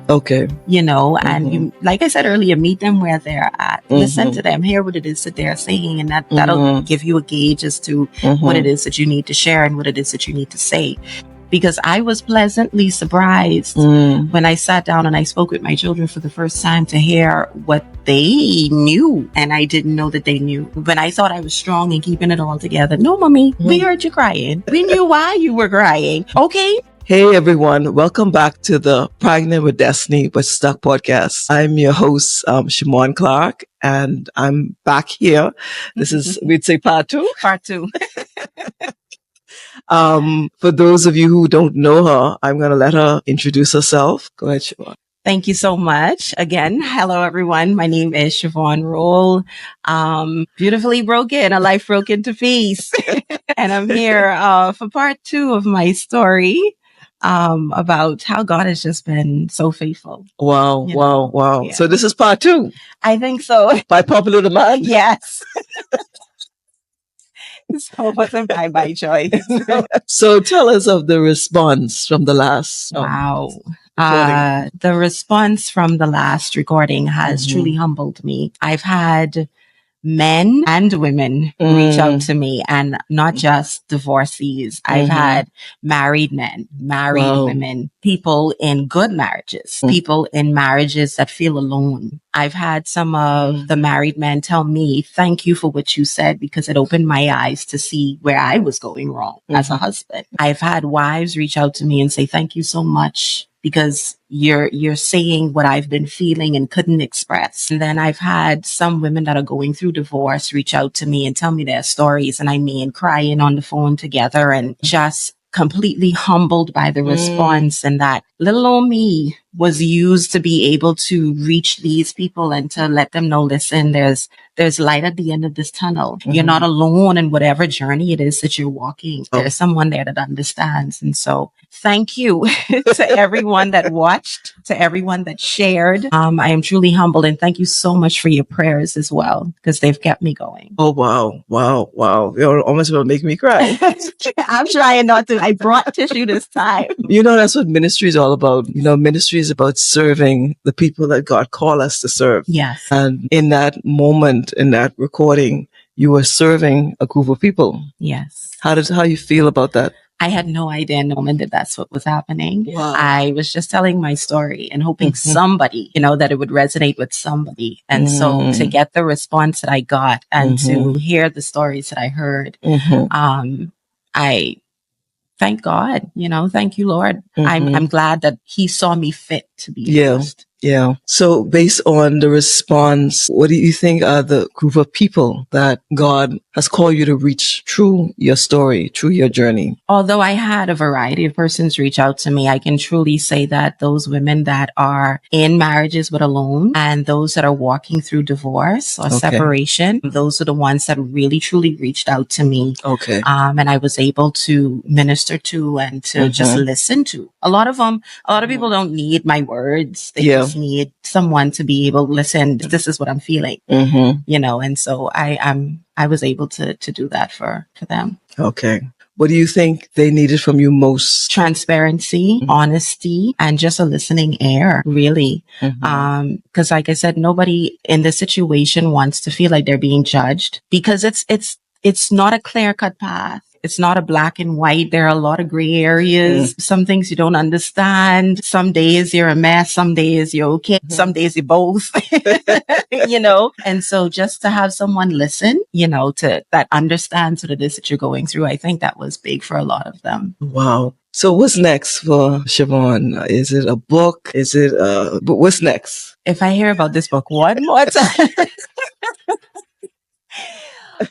Okay. And you, like I said earlier, meet them where they're at. Listen to them, hear what it is that they're saying, and that'll give you a gauge as to what it is that you need to share and what it is that you need to say. Because I was pleasantly surprised when I sat down and I spoke with my children for the first time to hear what they knew. And I didn't know that they knew. When I thought I was strong in keeping it all together. No, mommy, we heard you crying. We knew why you were crying. Okay. Hey everyone, welcome back to the Pregnant with Destiny but Stuck podcast. I'm your host, Shurmon Clarke, and I'm back here. This is, we'd say part two. Part two. For those of you who don't know her, I'm going to let her introduce herself. Go ahead, Shurmon. Thank you so much. Again, hello everyone. My name is Shavone Rolle. Beautifully broken, a life broken to peace. And I'm here for part two of my story. About how God has just been so faithful. Wow. Yeah. So this is part two. I think so. By popular demand? Yes. So it wasn't by choice. So tell us of the response from the last recording. The response from the last recording has truly humbled me. I've had men and women reach out to me, and not just divorcees. I've had married men, married women, people in good marriages, people in marriages that feel alone. I've had some of the married men tell me, thank you for what you said, because it opened my eyes to see where I was going wrong as a husband. I've had wives reach out to me and say, thank you so much, because you're saying what I've been feeling and couldn't express. And then I've had some women that are going through divorce reach out to me and tell me their stories. And I mean, crying on the phone together and just completely humbled by the response, and that little old me was used to be able to reach these people and to let them know, listen, there's light at the end of this tunnel. You're not alone in whatever journey it is that you're walking. There's someone there that understands. And so thank you to everyone that watched, to everyone that shared. I am truly humbled, and thank you so much for your prayers as well, because they've kept me going. Oh, wow. You're almost going to make me cry. I'm trying not to. I brought tissue this time. That's what ministry is all about. Ministry is about serving the people that God called us to serve. Yes. And in that moment, in that recording, you were serving a group of people. Yes. How you feel about that? I had no idea in the moment that that's what was happening. Wow. I was just telling my story and hoping somebody, that it would resonate with somebody. And so to get the response that I got and to hear the stories that I heard, I thank God, thank you, Lord. I'm glad that He saw me fit to be used. Yeah. So based on the response, what do you think are the group of people that God has called you to reach through your story, through your journey? Although I had a variety of persons reach out to me, I can truly say that those women that are in marriages but alone, and those that are walking through divorce or separation, those are the ones that really truly reached out to me. Okay. And I was able to minister to and to just listen to. A lot of people don't need my words. They just need someone to be able to listen. This is what I'm feeling, and so I was able to do that for them. Okay. What do you think they needed from you most? Transparency, honesty, and just a listening ear, really. Because like I said, nobody in this situation wants to feel like they're being judged, because it's not a clear-cut path. It's not a black and white. There are a lot of gray areas. Some things you don't understand. Some days you're a mess. Some days you're okay. Some days you're both, and so just to have someone listen, to that understands what it is that you're going through. I think that was big for a lot of them. Wow. So what's next for Shavone? Is it a book? But what's next? If I hear about this book one more time.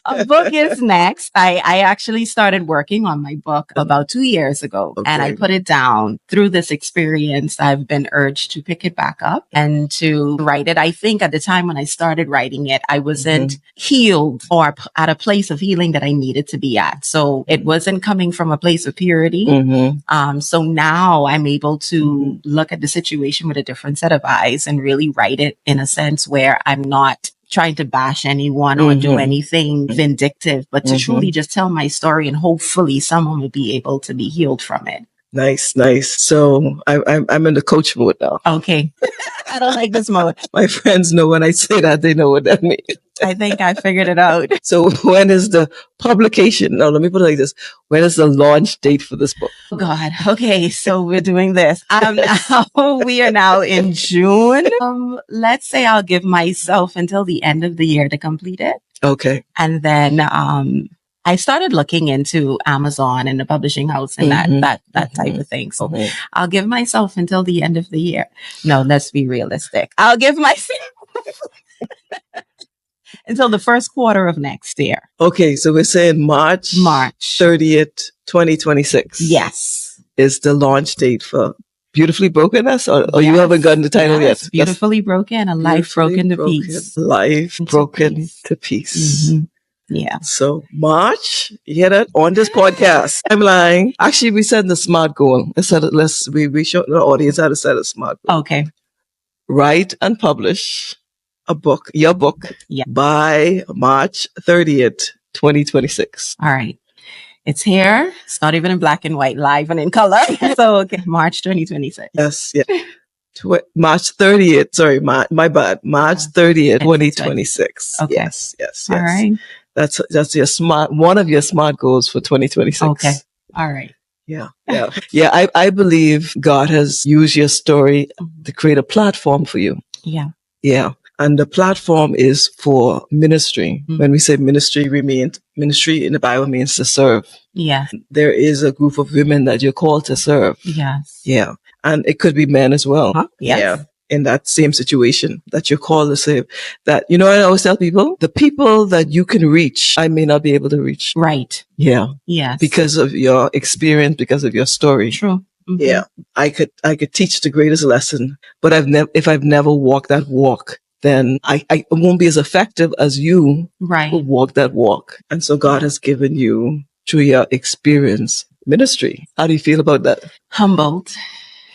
A book is next. I actually started working on my book about 2 years ago, and I put it down. Through this experience, I've been urged to pick it back up and to write it. I think at the time when I started writing it, I wasn't healed or at a place of healing that I needed to be at. So it wasn't coming from a place of purity. So now I'm able to look at the situation with a different set of eyes and really write it in a sense where I'm not trying to bash anyone or do anything vindictive, but to truly just tell my story, and hopefully someone will be able to be healed from it. Nice. So I'm in the coach mode now. Okay. I don't like this mode. My friends know when I say that, they know what that means. I think I figured it out. So when is the publication? No, let me put it like this. When is the launch date for this book? Oh God. Okay. So we're doing this. We are now in June. Let's say I'll give myself until the end of the year to complete it. Okay. And then, I started looking into Amazon and the publishing house and that type of thing. So I'll give myself until the end of the year. No, let's be realistic. I'll give myself until the first quarter of next year. Okay. So we're saying March 30th, 2026. Yes. Is the launch date for Beautifully Broken Us, or you haven't gotten the title yet? Beautifully Broken, a life broken to peace. Life broken to peace. Mm-hmm. Yeah. So March, you hear that? On this podcast. I'm lying. Actually, we set the SMART goal. We showed the audience how to set a SMART goal. Okay. Write and publish your book, by March 30th, 2026. All right. It's here. It's not even in black and white, live and in color. So, okay, March 2026. Yes, yeah. March 30th. Sorry, my bad. March 30th, 2026. Okay. Yes. All right. That's one of your SMART goals for 2026. Okay. All right. Yeah. I believe God has used your story to create a platform for you. Yeah. Yeah. And the platform is for ministry. Mm-hmm. When we say ministry, we mean ministry in the Bible means to serve. Yeah. There is a group of women that you're called to serve. Yes. Yeah. And it could be men as well. Huh? Yes. Yeah. In that same situation that you're called to save. That, I always tell people, the people that you can reach, I may not be able to reach. Right. Yeah. Yes. Because of your experience, because of your story. True. Mm-hmm. Yeah. I could teach the greatest lesson, but if I've never walked that walk, then I won't be as effective as you who walk that walk. And so God has given you, through your experience, ministry. How do you feel about that? Humbled.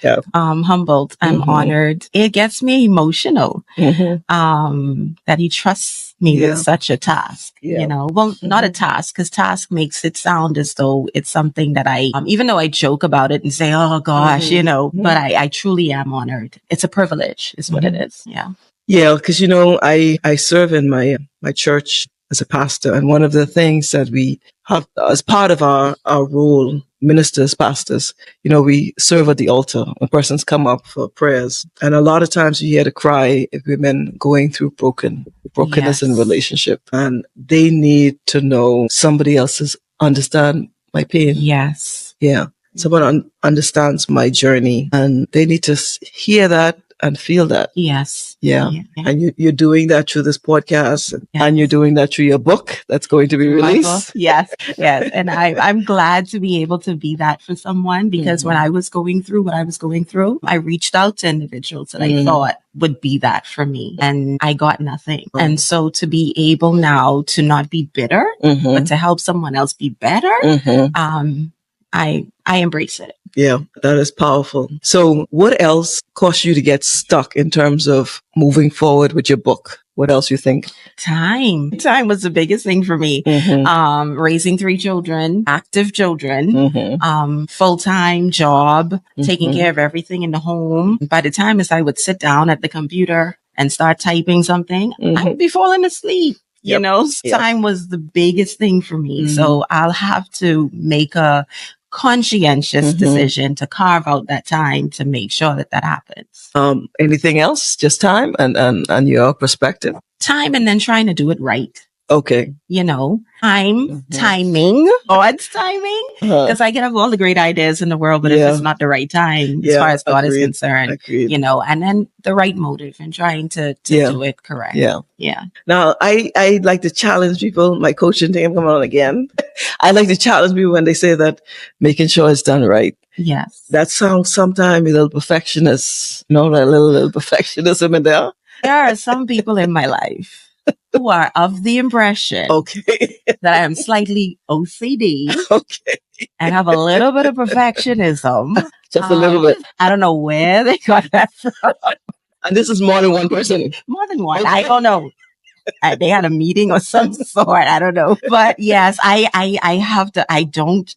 Yeah. Humbled. I'm honored. It gets me emotional. That he trusts me with such a task. Yeah. Not a task, because task makes it sound as though it's something that I, even though I joke about it and say, oh gosh, but I truly am honored. It's a privilege is what it is. Yeah. Yeah. Cause I serve in my church as a pastor. And one of the things that we have as part of our role, ministers, pastors, we serve at the altar when persons come up for prayers. And a lot of times you hear the cry of women going through brokenness in relationship. And they need to know somebody else's understand my pain. Yes. Yeah. Someone understands my journey, and they need to hear that and feel that. Yes. Yeah. And you're doing that through this podcast, and you're doing that through your book that's going to be released. Yes. And I'm glad to be able to be that for someone, because when I was going through what I was going through, I reached out to individuals that I thought would be that for me, and I got nothing. And so to be able now to not be bitter, but to help someone else be better, I embrace it. Yeah, that is powerful. So what else caused you to get stuck in terms of moving forward with your book? What else you think? Time was the biggest thing for me. Raising 3 children, active children, full-time job, taking care of everything in the home. By the time as I would sit down at the computer and start typing something, I would be falling asleep. Time was the biggest thing for me. So I'll have to make a conscientious decision to carve out that time to make sure that happens. Anything else? Just time and your perspective? Time, and then trying to do it right. Okay. Timing, God's timing. Because I can have all the great ideas in the world, but if it's not the right time, as far as God is concerned, and then the right motive and trying to do it correct. Yeah. Now, I like to challenge people. My coaching team come on again. I like to challenge people when they say that making sure it's done right. Yes. That sounds sometimes a little perfectionist, that little perfectionism in there. There are some people in my life who are of the impression that I am slightly OCD and have a little bit of perfectionism. Just a little bit. I don't know where they got that from. And this is more than one person. More than one. I don't know. They had a meeting or some sort. I don't know. But yes, I have to, I don't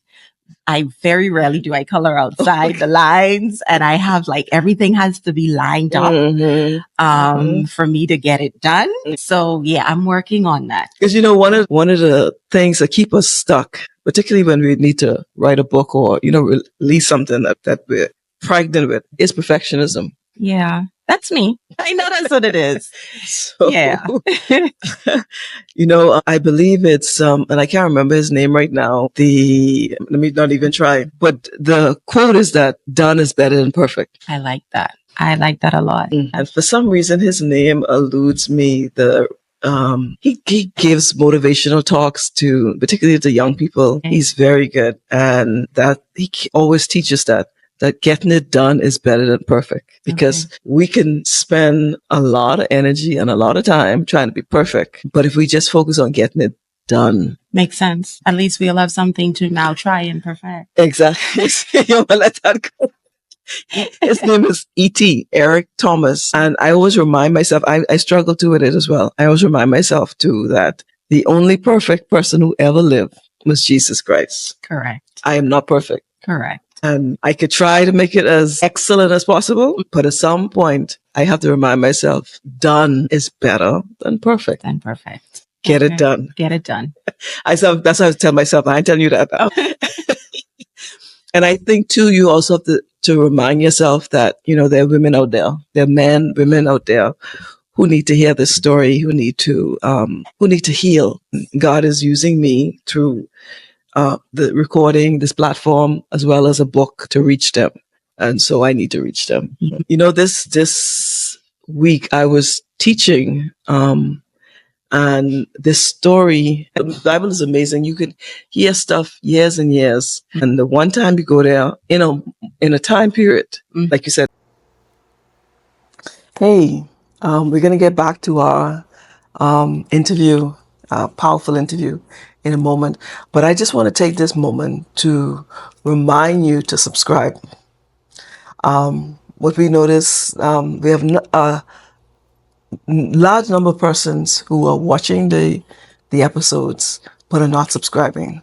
I very rarely do I color outside the lines, and I have like everything has to be lined up for me to get it done. So yeah, I'm working on that. Because one of the things that keep us stuck, particularly when we need to write a book or release something that we're pregnant with, is perfectionism. Yeah, that's me. I know that's what it is. So, yeah. I believe it's and I can't remember his name right now. Let me not even try. But the quote is that done is better than perfect. I like that. I like that a lot. And for some reason, his name eludes me. He gives motivational talks to particularly to young people. Okay. He's very good, and that he always teaches that getting it done is better than perfect, because we can spend a lot of energy and a lot of time trying to be perfect. But if we just focus on getting it done. Makes sense. At least we'll have something to now try and perfect. Exactly. Let that go. His name is E.T., Eric Thomas. And I always remind myself, I struggle too with it as well. I always remind myself too that the only perfect person who ever lived was Jesus Christ. Correct. I am not perfect. Correct. And I could try to make it as excellent as possible, but at some point I have to remind myself, done is better than perfect. Get it done. Get it done. That's what I tell myself. I ain't telling you that. And I think too, you also have to remind yourself that, there are women out there, there are women out there who need to hear this story, who need to heal. God is using me through the recording, this platform, as well as a book to reach them. And so I need to reach them. Mm-hmm. This week I was teaching, and this story, the Bible is amazing. You could hear stuff years and years. And the one time you go there, in a time period, like you said. Hey, we're going to get back to our interview, powerful interview in a moment. But I just want to take this moment to remind you to subscribe. What we notice, we have a large number of persons who are watching the episodes but are not subscribing.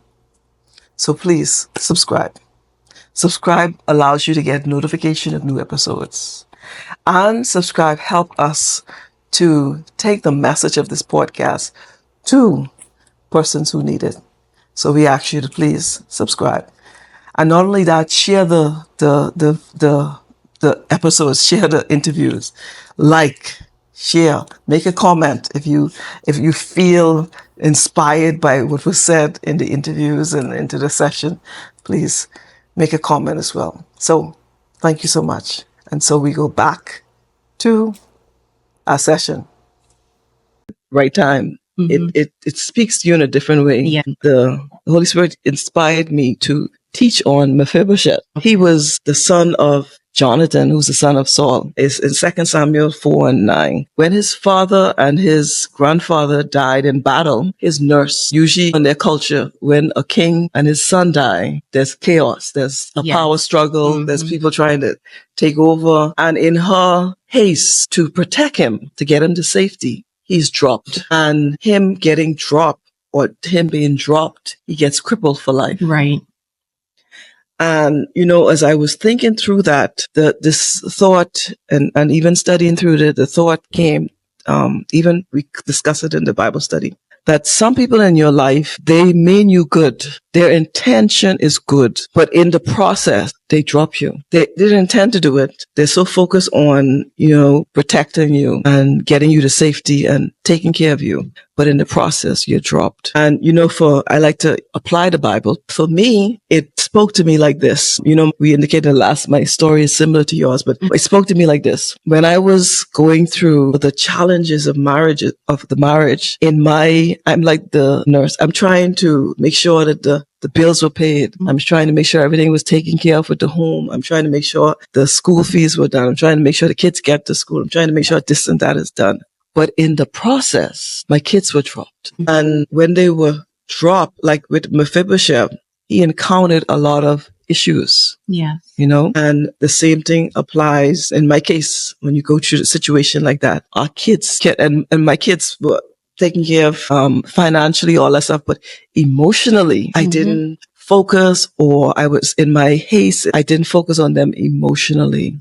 So please subscribe. Subscribe allows you to get notification of new episodes. And subscribe help us to take the message of this podcast to persons who need it. So we ask you to please subscribe. And not only that, share the episodes, share the interviews, share, make a comment if you feel inspired by what was said in the interviews and into the session. Please make a comment as well. So thank you so much. And so we go back to our session. Right time. Mm-hmm. It speaks to you in a different way. Yeah. The Holy Spirit inspired me to teach on Mephibosheth. He was the son of Jonathan, who's the son of Saul. It's in 2 Samuel 4:9. When his father and his grandfather died in battle, his nurse, usually in their culture, when a king and his son die, there's chaos. There's a power struggle. Mm-hmm. There's people trying to take over. And in her haste to protect him, to get him to safety, he's dropped. And him getting dropped, or him being dropped, he gets crippled for life. Right. And, as I was thinking through that, this thought and even studying through the thought came, even we discussed it in the Bible study, that some people in your life, they mean you good. Their intention is good, but in the process, they drop you. They didn't intend to do it. They're so focused on, protecting you and getting you to safety and taking care of you. But in the process, you're dropped. And, I like to apply the Bible. For me, it spoke to me like this. We indicated my story is similar to yours, but it spoke to me like this. When I was going through the challenges of the marriage, I'm like the nurse. I'm trying to make sure that the bills were paid. I'm trying to make sure everything was taken care of with the home. I'm trying to make sure the school fees were done. I'm trying to make sure the kids get to school. I'm trying to make sure this and that is done. But in the process, my kids were dropped. And when they were dropped, like with Mephibosheth, he encountered a lot of issues. Yeah. And the same thing applies in my case. When you go through a situation like that, our kids and my kids were taken care of financially, all that stuff, but emotionally, I didn't focus, or I was in my haste, I didn't focus on them emotionally.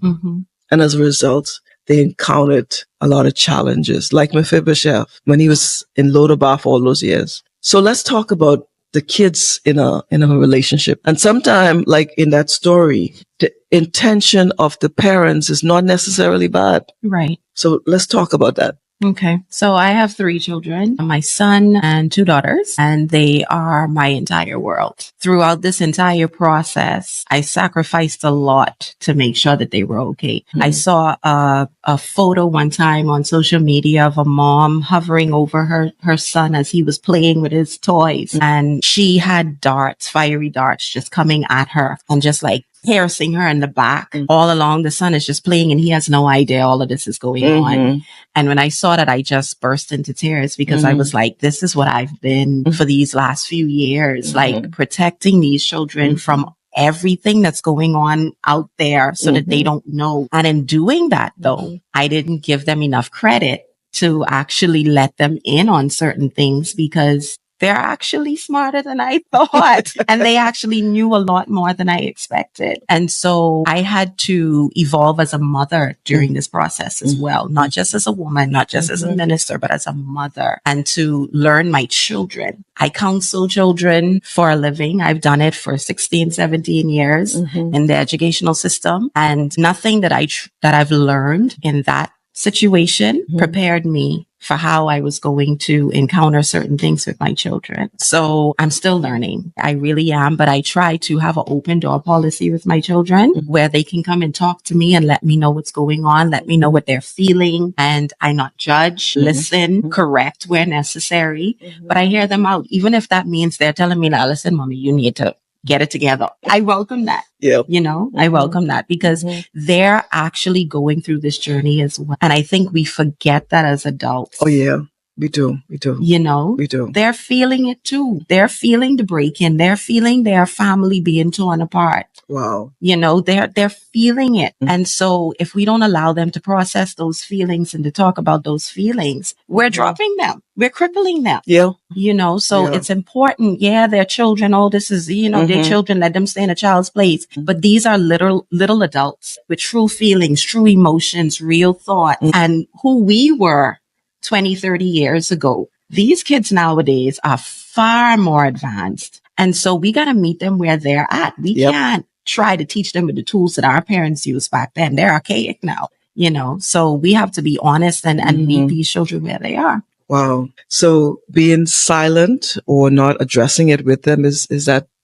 And as a result, they encountered a lot of challenges, like Mephibosheth when he was in Lodabar for all those years. So let's talk about the kids in a relationship. And sometimes, like in that story, the intention of the parents is not necessarily bad. Right. So let's talk about that. Okay. So I have 3 children, my son and 2 daughters, and they are my entire world. Throughout this entire process, I sacrificed a lot to make sure that they were okay. I saw a photo one time on social media of a mom hovering over her son as he was playing with his toys. And she had darts, fiery darts just coming at her and just like piercing her in the back. All along, the son is just playing and he has no idea all of this is going on. And when I saw that, I just burst into tears because I was like, this is what I've been for these last few years, like protecting these children from everything that's going on out there so that they don't know. And in doing that, though, I didn't give them enough credit to actually let them in on certain things because they're actually smarter than I thought. And they actually knew a lot more than I expected. And so I had to evolve as a mother during this process as well, not just as a woman, not just as a minister, but as a mother, and to learn my children. I counsel children for a living. I've done it for 16, 17 years in the educational system. And nothing that I've learned in that situation prepared me for how I was going to encounter certain things with my children. So I'm still learning. I really am. But I try to have an open door policy with my children where they can come and talk to me and let me know what's going on, let me know what they're feeling. And I not judge, listen, correct where necessary. But I hear them out, even if that means they're telling me, now, listen, mommy, you need to get it together. I welcome that. Yeah. You know, I welcome that because they're actually going through this journey as well. And I think we forget that as adults. Oh, yeah. We do. You know, we do. They're feeling it too. They're feeling the break-in. They're feeling their family being torn apart. Wow. You know, they're feeling it. And so if we don't allow them to process those feelings and to talk about those feelings, we're dropping them. We're crippling them. Yeah. You know, so it's important. Yeah, they're children. Oh, this is, you know, they're children. Let them stay in a child's place. But these are little adults with true feelings, true emotions, real thoughts, and who we were 20, 30 years ago. These kids nowadays are far more advanced. And so we got to meet them where they're at. We can't try to teach them with the tools that our parents used back then. They're archaic now, you know, so we have to be honest and meet these children where they are. Wow. So being silent or not addressing it with them,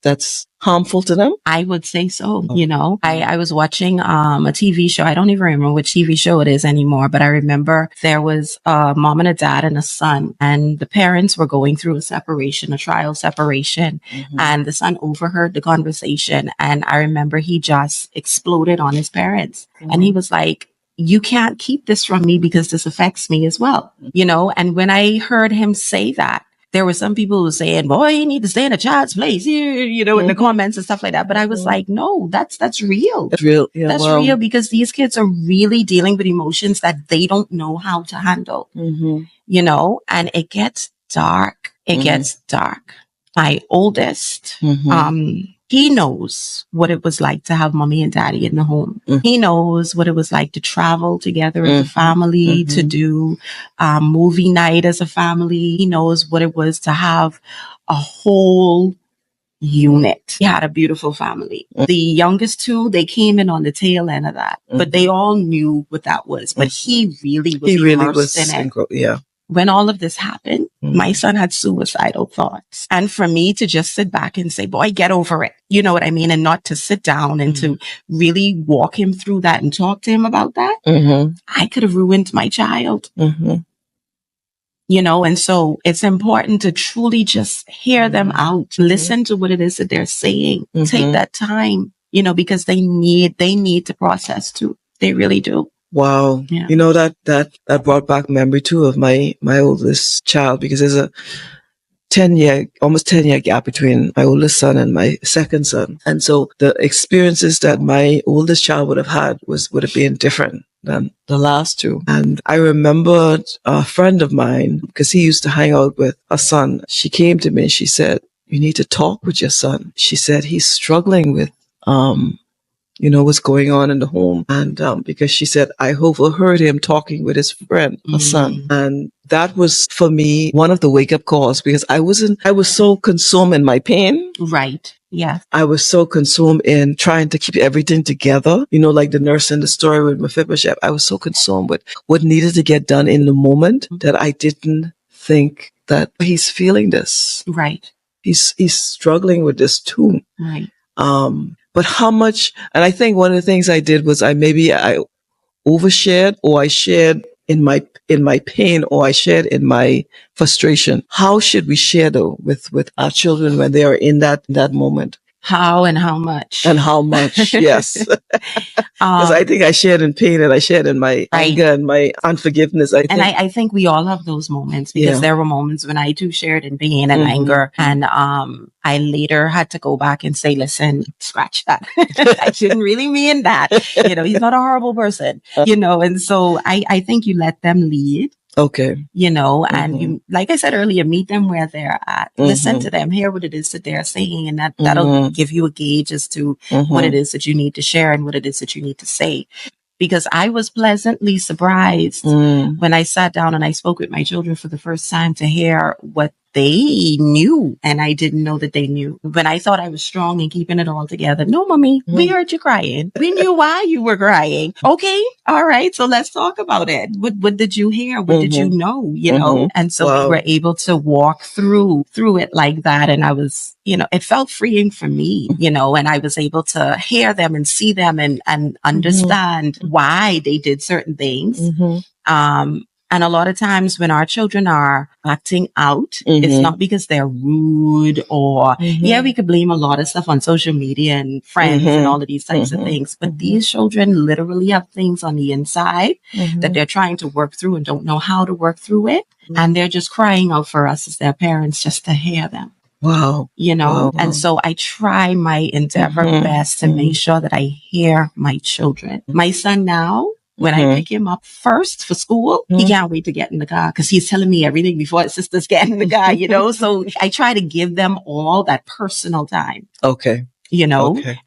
that's harmful to them? I would say so. You know, I was watching a TV show. I don't even remember which TV show it is anymore, but I remember there was a mom and a dad and a son, and the parents were going through a trial separation, and the son overheard the conversation. And I remember he just exploded on his parents, and he was like, you can't keep this from me because this affects me as well, you know? And when I heard him say that, there were some people who were saying, boy, you need to stay in a child's place, you know, in the comments and stuff like that. But I was like, no, that's real. That's real. Yeah, that's real because these kids are really dealing with emotions that they don't know how to handle, you know, and it gets dark. It gets dark. My oldest, he knows what it was like to have mommy and daddy in the home. He knows what it was like to travel together as a family, to do movie night as a family. He knows what it was to have a whole unit. He had a beautiful family. The youngest 2, they came in on the tail end of that, but they all knew what that was. But he really was immersed in it. Yeah. When all of this happened, my son had suicidal thoughts. And for me to just sit back and say, boy, get over it. You know what I mean? And not to sit down and to really walk him through that and talk to him about that, I could have ruined my child. You know, and so it's important to truly just hear them out, listen to what it is that they're saying, take that time, you know, because they need to process too. They really do. Wow. Yeah. You know, that brought back memory too of my oldest child, because there's a almost 10 year gap between my oldest son and my second son. And so the experiences that my oldest child would have had would have been different than the last 2. And I remembered a friend of mine, because he used to hang out with a son. She came to me and she said, you need to talk with your son. She said he's struggling with, what's going on in the home. And because she said, I overheard him talking with his friend, her son. And that was for me one of the wake up calls, because I was so consumed in my pain. Right. Yeah. I was so consumed in trying to keep everything together, like the nurse in the story with Mephibosheth. I was so consumed with what needed to get done in the moment that I didn't think that he's feeling this. Right. He's struggling with this too. Right. But how much, and I think one of the things I did was I overshared, or I shared in my pain, or I shared in my frustration. How should we share though with our children when they are in that moment? How and how much? And how much, yes. Because I think I shared in pain, and I shared in my anger and my unforgiveness. I think we all have those moments, because there were moments when I too shared in pain and anger. And I later had to go back and say, listen, scratch that. I didn't really mean that. He's not a horrible person, and so I think you let them lead. Okay. And you, like I said earlier, meet them where they're at. Listen to them, hear what it is that they're saying, and that'll give you a gauge as to what it is that you need to share and what it is that you need to say. Because I was pleasantly surprised when I sat down and I spoke with my children for the first time to hear what they knew, and I didn't know that they knew. When I thought I was strong in keeping it all together, no, mommy, we heard you crying. We knew why you were crying. Okay, all right, so let's talk about it. What did you hear? What did you know? And so we were able to walk through it like that, and I was, it felt freeing for me, and I was able to hear them and see them and understand why they did certain things. And a lot of times when our children are acting out, it's not because they're rude or, we could blame a lot of stuff on social media and friends and all of these types of things. But these children literally have things on the inside that they're trying to work through and don't know how to work through it. And they're just crying out for us as their parents just to hear them. Wow. Wow. And so I try my endeavor best to make sure that I hear my children. My son now, when I pick him up first for school, he can't wait to get in the car because he's telling me everything before his sisters get in the car, So I try to give them all that personal time. Okay.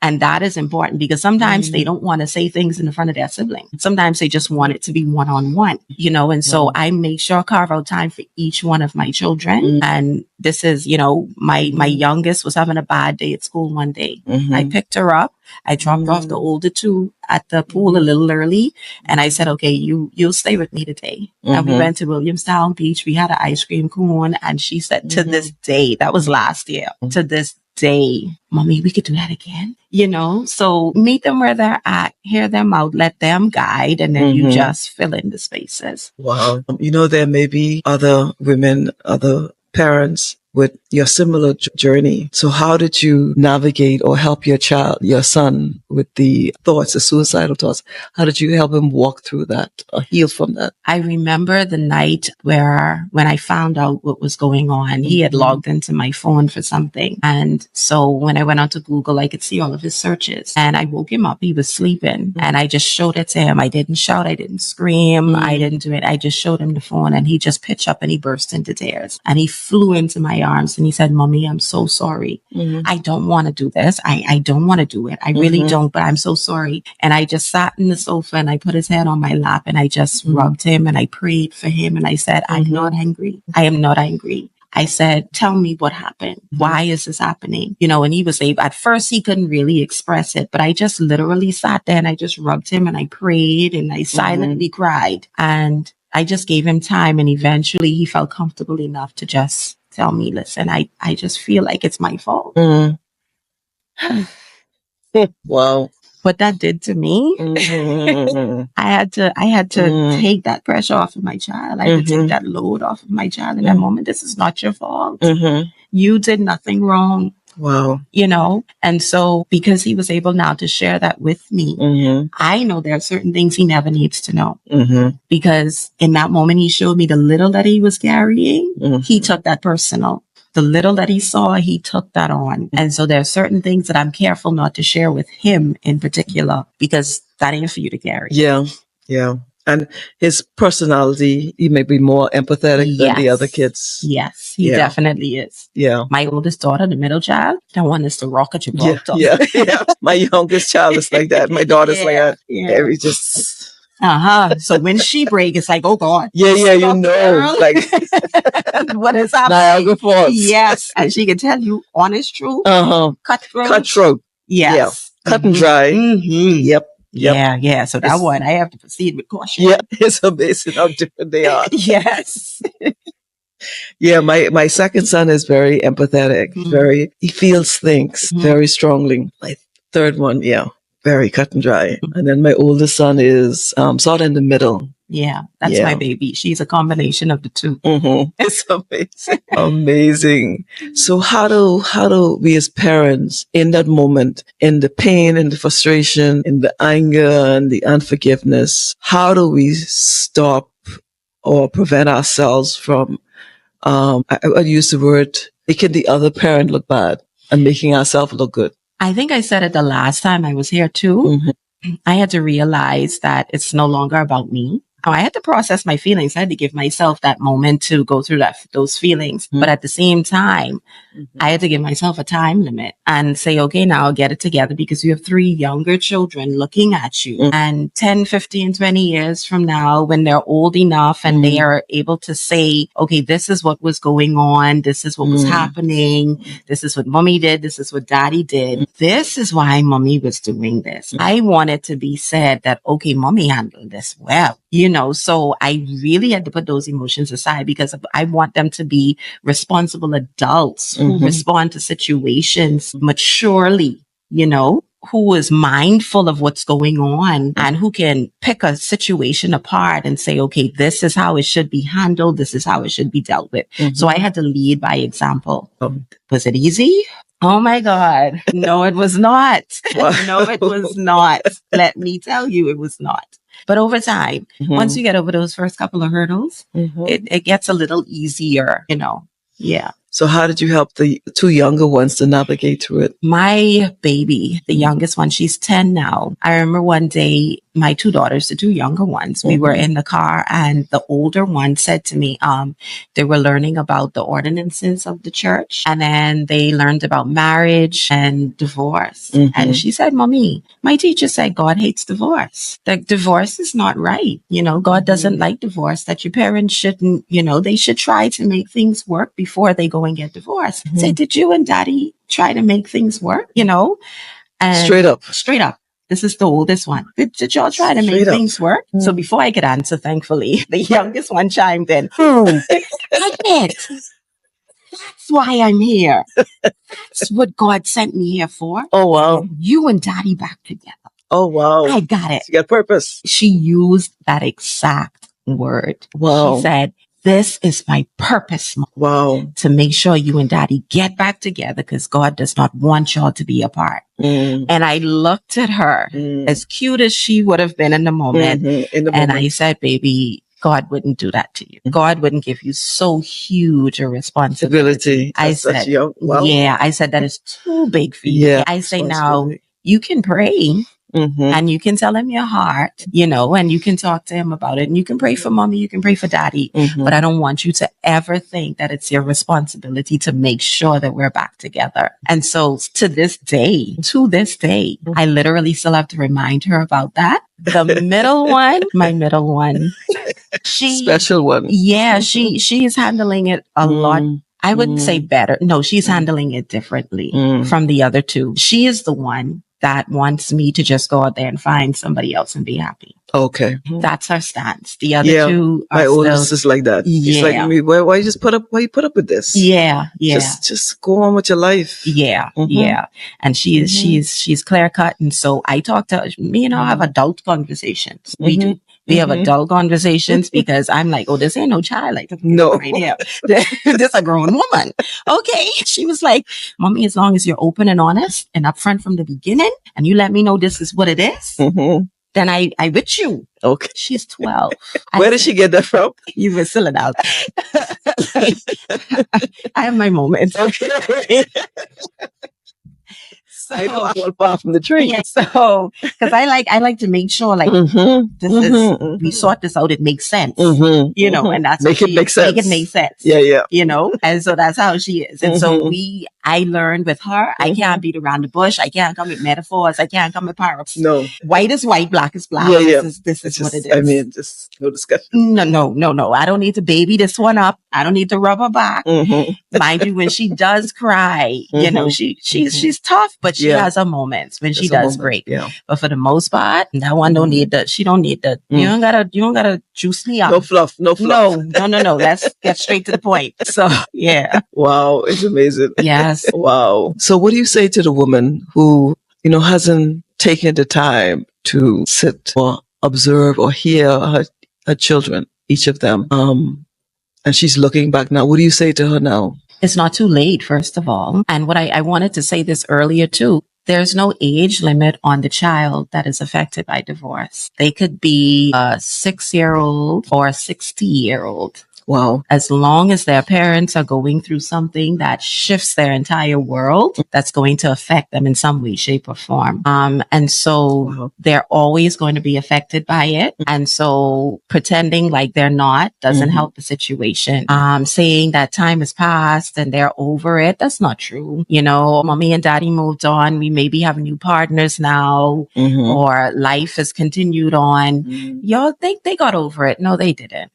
And that is important because sometimes they don't want to say things in the front of their sibling. Sometimes they just want it to be one-on-one, and so I make sure I carve out time for each one of my children. And this is, my youngest was having a bad day at school one day. I picked her up. I dropped off the older two at the pool a little early. And I said, okay, you'll stay with me today. And we went to Williamstown Beach. We had an ice cream cone. And she said, to this day, that was last year, to this day, mommy, we could do that again. So meet them where they're at, hear them out, let them guide, and then you just fill in the spaces. Wow. There may be other women, other parents with your similar journey. So how did you navigate or help your son with the suicidal thoughts? How did you help him walk through that or heal from that? I remember the night when I found out what was going on, he had logged into my phone for something. And so when I went onto Google, I could see all of his searches and I woke him up. He was sleeping and I just showed it to him. I didn't shout. I didn't scream. I didn't do it. I just showed him the phone and he just pitched up and he burst into tears and he flew into my arms and he said, Mommy, I'm so sorry. I don't want to do this. I don't want to do it. I really don't, but I'm so sorry. And I just sat in the sofa and I put his head on my lap and I just rubbed him and I prayed for him. And I said, I'm not angry. I am not angry. I said, tell me what happened. Why is this happening? And he was able, at first he couldn't really express it, but I just literally sat there and I just rubbed him and I prayed and I silently cried. And I just gave him time. And eventually he felt comfortable enough to just tell me, listen, I just feel like it's my fault. Wow. What that did to me, I had to take that pressure off of my child. I had to take that load off of my child in that moment. This is not your fault. You did nothing wrong. Wow. And so because he was able now to share that with me, I know there are certain things he never needs to know. Because in that moment, he showed me the little that he was carrying. He took that personal. The little that he saw, he took that on. And so there are certain things that I'm careful not to share with him in particular, because that ain't for you to carry. Yeah. Yeah. And his personality, he may be more empathetic than the other kids. Yes, he definitely is. Yeah. My oldest daughter, the middle child, that one is the rock of Gibraltar. Yeah. My youngest child is like that. My daughter's like that. Yeah. We just... So when she breaks, it's like, oh God. Yeah, you know. Girl. Like, what is happening? Niagara Falls. Yes. And she can tell you honest truth. Cutthroat. Yes. Yeah. Cut and dry. Mm-hmm. Yep. Yeah. So that one, I have to proceed with caution. Yeah. It's amazing how different they are. Yes. Yeah, my second son is very empathetic. He feels things very strongly. My third one, very cut and dry. And then my oldest son is sort of in the middle. Yeah, that's my baby. She's a combination of the two. It's amazing. Amazing. So how do we as parents in that moment, in the pain and the frustration, in the anger and the unforgiveness, how do we stop or prevent ourselves from I use the word making the other parent look bad and making ourselves look good? I think I said it the last time I was here too. I had to realize that it's no longer about me. I had to process my feelings. I had to give myself that moment to go through those feelings. But at the same time, I had to give myself a time limit and say, okay, now get it together, because you have 3 younger children looking at you. And 10, 15, 20 years from now, when they're old enough and they are able to say, okay, this is what was going on. This is what was happening. This is what mommy did. This is what daddy did. This is why mommy was doing this. I want it to be said that, okay, mommy handled this well. So I really had to put those emotions aside, because I want them to be responsible adults who respond to situations maturely, who is mindful of what's going on and who can pick a situation apart and say, okay, this is how it should be handled. This is how it should be dealt with. So I had to lead by example. Was it easy? Oh my God. No, it was not. No, it was not. Let me tell you, it was not. But over time, once you get over those first couple of hurdles, it gets a little easier, Yeah. So how did you help the 2 younger ones to navigate through it? My baby, the youngest one, she's 10 now. I remember one day, my 2 daughters, the 2 younger ones, we were in the car, and the older one said to me, they were learning about the ordinances of the church, and then they learned about marriage and divorce. And she said, Mommy, my teacher said God hates divorce. That divorce is not right. God doesn't like divorce, that your parents shouldn't, they should try to make things work before they go and get divorced. Say, did you and daddy try to make things work? And straight up. This is the oldest one. Did y'all try to make things work? So before I could answer, thankfully, the youngest one chimed in. I did. That's why I'm here. That's what God sent me here for. Oh, wow. You and daddy back together. Oh, wow. I got it. She got purpose. She used that exact word. Wow. She said, this is my purpose. Wow. To make sure you and daddy get back together, because God does not want y'all to be apart. And I looked at her, as cute as she would have been in the moment. And I said, baby, God wouldn't do that to you. God wouldn't give you so huge a responsibility. I said, I said, that is too big for you. Yeah, I say, now you can pray. And you can tell him your heart, and you can talk to him about it, and you can pray for mommy, you can pray for daddy, but I don't want you to ever think that it's your responsibility to make sure that we're back together. And so to this day, I literally still have to remind her about that. The middle one, my middle one, she special one. Yeah, she is handling it a lot. I wouldn't say better. No, she's handling it differently from the other 2. She is the one that wants me to just go out there and find somebody else and be happy. Okay. That's her stance. The other 2 are my oldest is like that. She's like, why you put up with this? Yeah. Just go on with your life. Yeah. Yeah. And she's clear cut. And so I talk to her, me and her have adult conversations. We do. We have adult conversations, because I'm like, oh, this ain't no child. Like, no, right here. This a grown woman. Okay. She was like, Mommy, as long as you're open and honest and upfront from the beginning, and you let me know this is what it is, then I with you. Okay. She's 12. Where did she get that from? You were still it out. I have my moments. Okay. I know I fall far from the tree. Yeah, so because I like to make sure like this is we sort this out. It makes sense, you know, and that's make it make sense. Make it make sense. Yeah. You know, and so that's how she is. And so I learned with her, I can't beat around the bush. I can't come with metaphors. I can't come with parables. No, white is white, black is black. Yeah. This is what it is. I mean, just no discussion. No. I don't need to baby this one up. I don't need to rub her back. Mind you, when she does cry, you know, she's tough, but she has her moments when she does break. Yeah. But for the most part, that one don't need the. She don't need the. You don't gotta juice me up. No fluff. No. Let's get straight to the point. So yeah. Wow, it's amazing. Yes. Wow. So what do you say to the woman who, you know, hasn't taken the time to sit or observe or hear her children, each of them, and she's looking back now? What do you say to her now? It's not too late, first of all. And what I wanted to say this earlier too. There's no age limit on the child that is affected by divorce. They could be a 6-year-old or a 60-year-old. Wow. As long as their parents are going through something that shifts their entire world, that's going to affect them in some way, shape, or form. And so they're always going to be affected by it. And so pretending like they're not doesn't help the situation. Saying that time has passed and they're over it, that's not true. You know, mommy and daddy moved on. We maybe have new partners now, or life has continued on. Y'all think they got over it. No, they didn't.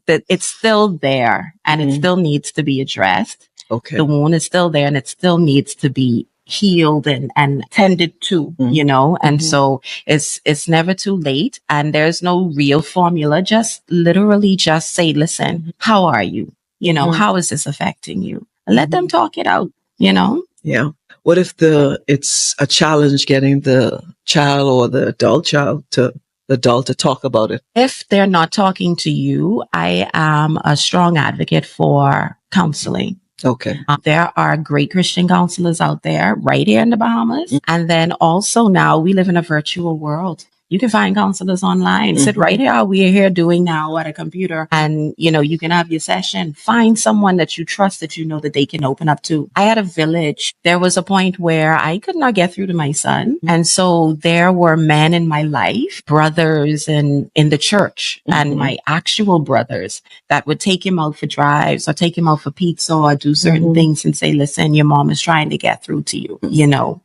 That it's still there and it still needs to be addressed. Okay. The wound is still there and it still needs to be healed and tended to, you know? And so it's never too late and there's no real formula. Just literally just say, listen, how are you? You know, how is this affecting you? And let them talk it out, you know? Yeah. What if it's a challenge getting the child or the adult to talk about it? If they're not talking to you, I am a strong advocate for counseling. Okay. There are great Christian counselors out there right here in the Bahamas. And then also now we live in a virtual world. You can find counselors online. Sit right here. We're here doing now at a computer. And, you know, you can have your session. Find someone that you trust that you know that they can open up to. I had a village. There was a point where I could not get through to my son. And so there were men in my life, brothers in the church and my actual brothers that would take him out for drives or take him out for pizza or do certain things and say, listen, your mom is trying to get through to you, you know.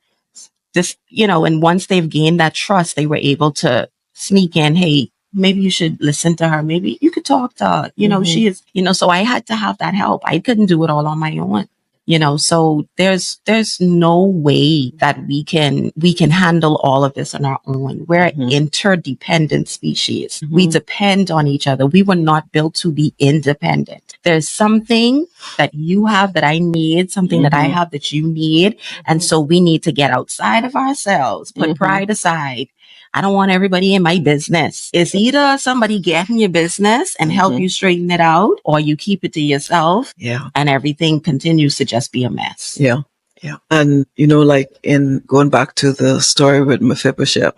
This, you know, and once they've gained that trust, they were able to sneak in, hey, maybe you should listen to her. Maybe you could talk to her. You know, she is, you know, so I had to have that help. I couldn't do it all on my own. You know, so there's no way that we can handle all of this on our own. We're an interdependent species. We depend on each other. We were not built to be independent. There's something that you have that I need, something that I have that you need. And so we need to get outside of ourselves, put pride aside. I don't want everybody in my business. It's either somebody get in your business and help you straighten it out, or you keep it to yourself. Yeah. And everything continues to just be a mess. Yeah. Yeah. And, you know, like in going back to the story with Mephibosheth,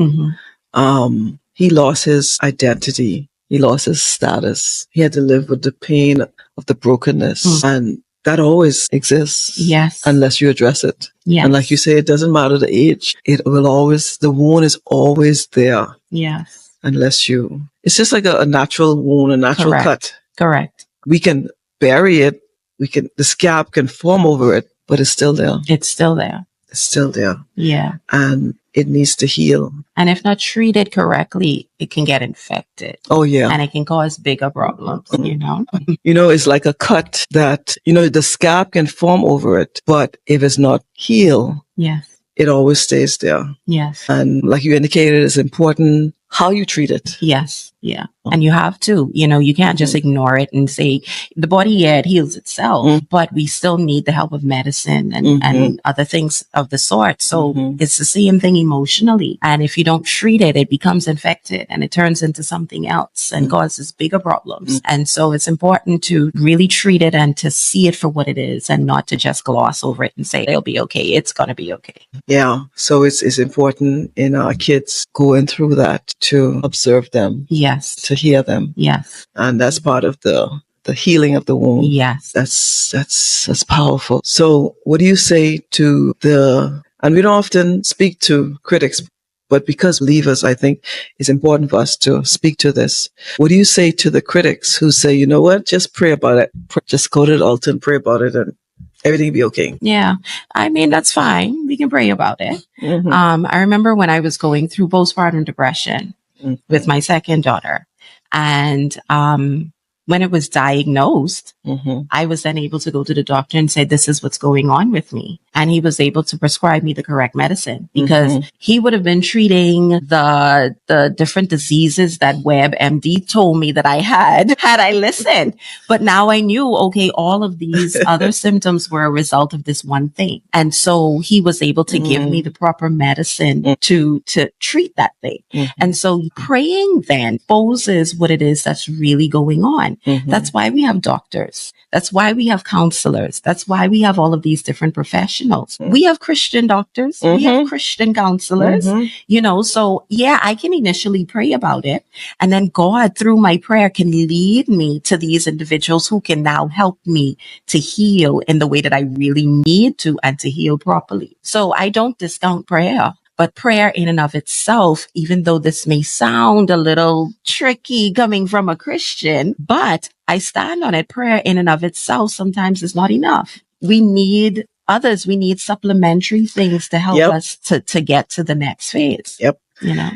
he lost his identity. He lost his status. He had to live with the pain of the brokenness. And that always exists. Yes. Unless you address it. Yes. And like you say, it doesn't matter the age. The wound is always there. Yes. It's just like a natural wound, a natural cut. Correct. We can bury it. The scab can form over it, but it's still there. It's still there. It's still there. Yeah. And it needs to heal. And if not treated correctly, it can get infected. Oh, yeah. And it can cause bigger problems, you know? You know, it's like a cut that, you know, the scab can form over it, but if it's not healed, yes, it always stays there. Yes. And like you indicated, it's important how you treat it. Yes. Yeah. And you have to, you know, you can't just ignore it and say the body, yeah, it heals itself, but we still need the help of medicine and other things of the sort. So it's the same thing emotionally. And if you don't treat it, it becomes infected and it turns into something else and causes bigger problems. And so it's important to really treat it and to see it for what it is and not to just gloss over it and say, it'll be okay. It's going to be okay. Yeah. So it's important in our kids going through that to observe them. Yes. To hear them. Yes. And that's part of the healing of the wound. Yes. That's powerful. So what do you say to And we don't often speak to critics, but because believers, I think it's important for us to speak to this. What do you say to the critics who say, you know what, just pray about it. Just go to the altar and pray about it and everything will be okay? Yeah. I mean, that's fine. We can pray about it. I remember when I was going through postpartum depression with my second daughter, and when it was diagnosed, I was then able to go to the doctor and say, this is what's going on with me. And he was able to prescribe me the correct medicine, because he would have been treating the different diseases that WebMD told me that I had I listened. But now I knew, okay, all of these other symptoms were a result of this one thing. And so he was able to give me the proper medicine to treat that thing. And so praying then exposes what it is that's really going on. That's why we have doctors. That's why we have counselors. That's why we have all of these different professionals. We have Christian doctors. We have Christian counselors, you know, so yeah, I can initially pray about it. And then God, through my prayer, can lead me to these individuals who can now help me to heal in the way that I really need to, and to heal properly. So I don't discount prayer. But prayer in and of itself, even though this may sound a little tricky coming from a Christian, but I stand on it. Prayer in and of itself sometimes is not enough. We need others. We need supplementary things to help us to get to the next phase. You know?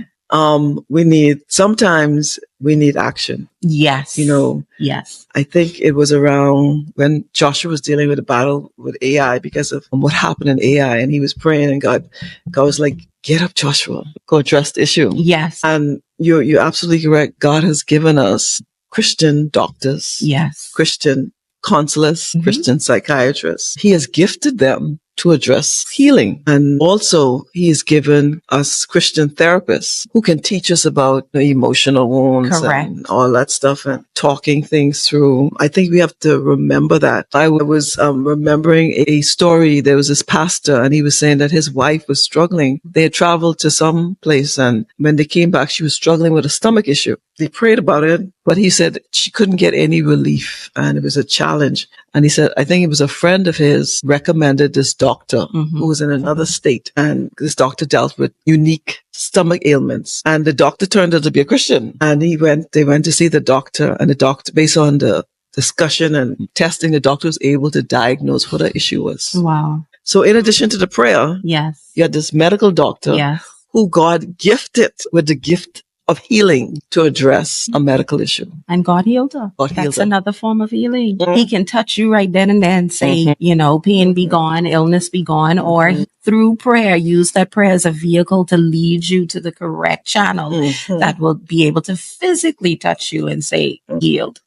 Sometimes we need action. Yes. You know, yes. I think it was around when Joshua was dealing with a battle with AI because of what happened in AI, and he was praying, and God was like, get up, Joshua, go address the issue. Yes. And you're absolutely correct. God has given us Christian doctors. Yes. Christian counselors, Christian psychiatrists. He has gifted them to address healing. And also he has given us Christian therapists who can teach us about the emotional wounds and all that stuff and talking things through. I think we have to remember that. I was remembering a story. There was this pastor, and he was saying that his wife was struggling. They had traveled to some place, and when they came back, she was struggling with a stomach issue. They prayed about it, but he said she couldn't get any relief, and it was a challenge. And he said, I think it was a friend of his recommended this doctor who was in another state. And this doctor dealt with unique stomach ailments. And the doctor turned out to be a Christian. And they went to see the doctor, and the doctor, based on the discussion and testing, the doctor was able to diagnose what her issue was. Wow. So in addition to the prayer, you had this medical doctor who God gifted with the gift of healing to address a medical issue. And God healed her. That's another form of healing. He can touch you right then and there and say, you know, pain be gone, illness be gone, or through prayer, use that prayer as a vehicle to lead you to the correct channel that will be able to physically touch you and say, healed.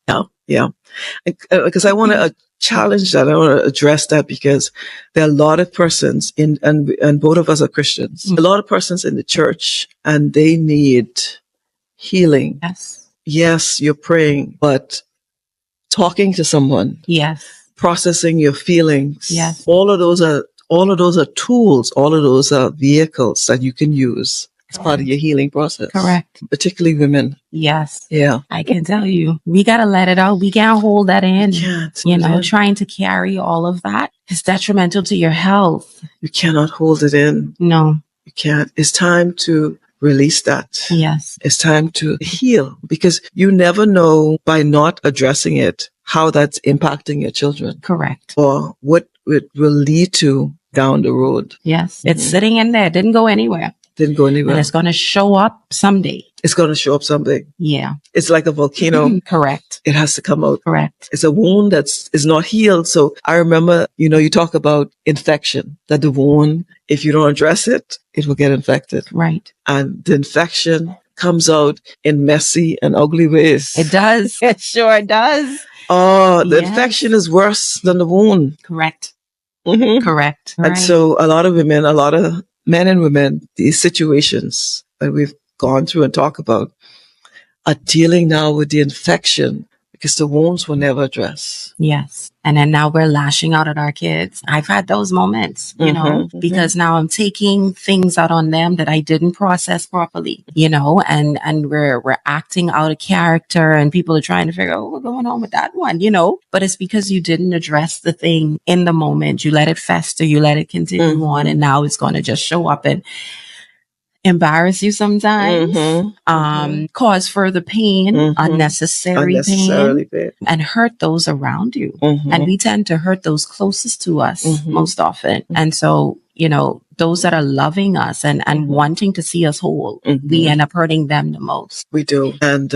Yeah. Because I want to challenge that. I want to address that, because there are a lot of persons and both of us are Christians, a lot of persons in the church, and they need healing. Yes, you're praying, but talking to someone. Processing your feelings. All of those are tools. All of those are vehicles that you can use as part of your healing process. Particularly women. Yeah. I can tell you, we got to let it out. We can't hold that in. You know, trying to carry all of that is detrimental to your health. You cannot hold it in. No. You can't. It's time to release that. It's time to heal, because you never know by not addressing it how that's impacting your children. Or what it will lead to down the road. It's sitting in there. Didn't go anywhere. And it's going to show up someday. It's like a volcano. It has to come out. It's a wound is not healed. So I remember, you know, you talk about infection, that the wound, if you don't address it, it will get infected. And the infection comes out in messy and ugly ways. It does. It sure does. The infection is worse than the wound. And so a lot of women, a lot of men and women, these situations that we've gone through and talk about, are dealing now with the infection because the wounds were never addressed. Yes. And then now we're lashing out at our kids. I've had those moments, you know, because now I'm taking things out on them that I didn't process properly, you know, and we're acting out of character, and people are trying to figure out what's going on with that one, you know, but it's because you didn't address the thing in the moment. You let it fester, you let it continue on, and now it's going to just show up and embarrass you sometimes, cause further pain, unnecessary pain, and hurt those around you. And we tend to hurt those closest to us most often. And so, you know, those that are loving us and wanting to see us whole, we end up hurting them the most. We do. And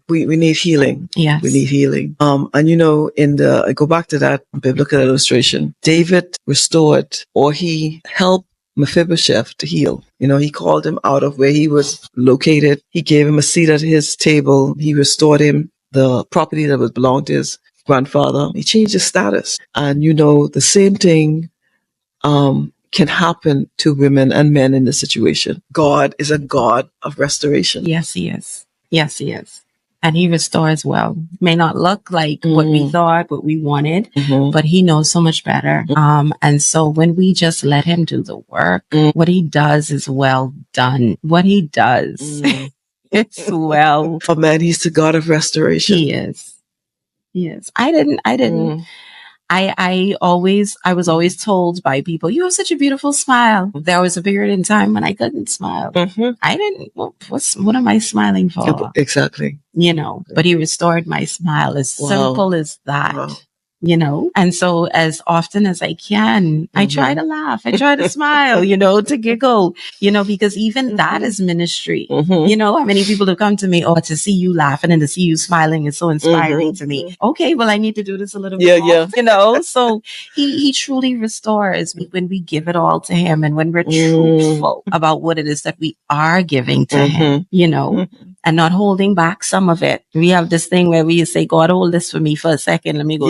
we need healing. Yes. We need healing. And you know, I go back to that biblical illustration. David restored, or he helped Mephibosheth to heal. You know, he called him out of where he was located. He gave him a seat at his table. He restored him the property that was belonged to his grandfather. He changed his status. And you know, the same thing can happen to women and men in this situation. God is a God of restoration. Yes, he is. Yes, he is. And he restores well. May not look like what we thought, what we wanted, but he knows so much better. And so when we just let him do the work, what he does is well done. What he does, it's well. Oh man, he's the God of restoration. He is. Yes. I was always told by people, you have such a beautiful smile. There was a period in time when I couldn't smile. I didn't, what am I smiling for? Exactly. You know, but he restored my smile. As simple as that, you know? And so as often as I can, I try to laugh. I try to smile, you know, to giggle, you know, because even that is ministry. You know, how many people have come to me, oh, to see you laughing and to see you smiling is so inspiring to me. Okay, well, I need to do this a little bit more, you know? So he truly restores when we give it all to him, and when we're truthful about what it is that we are giving to him, you know, and not holding back some of it. We have this thing where we say, God, hold this for me for a second. Let me go.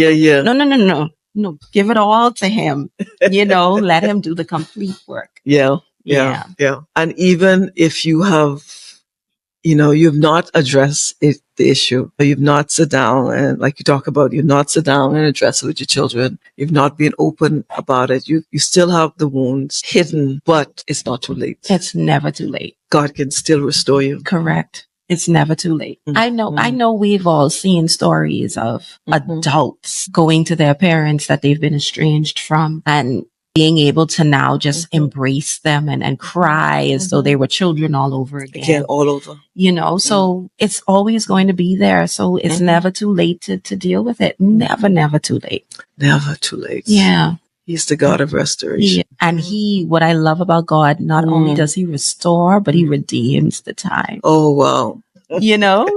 No, give it all to him, you know, let him do the complete work. Yeah. And even if you have, you know, you've not addressed the issue, you've not sat down and, like you talk about, you've not sat down and addressed it with your children, you've not been open about it, you still have the wounds hidden, but it's not too late. It's never too late. God can still restore you. Correct. It's never too late. I know we've all seen stories of adults going to their parents that they've been estranged from and being able to now just embrace them and cry as though they were children all over again. All over. You know, so it's always going to be there. So it's never too late to deal with it. Never too late. Never too late. Yeah. He's the God of restoration. And what I love about God, not only does he restore, but he redeems the time. Oh, wow. You know,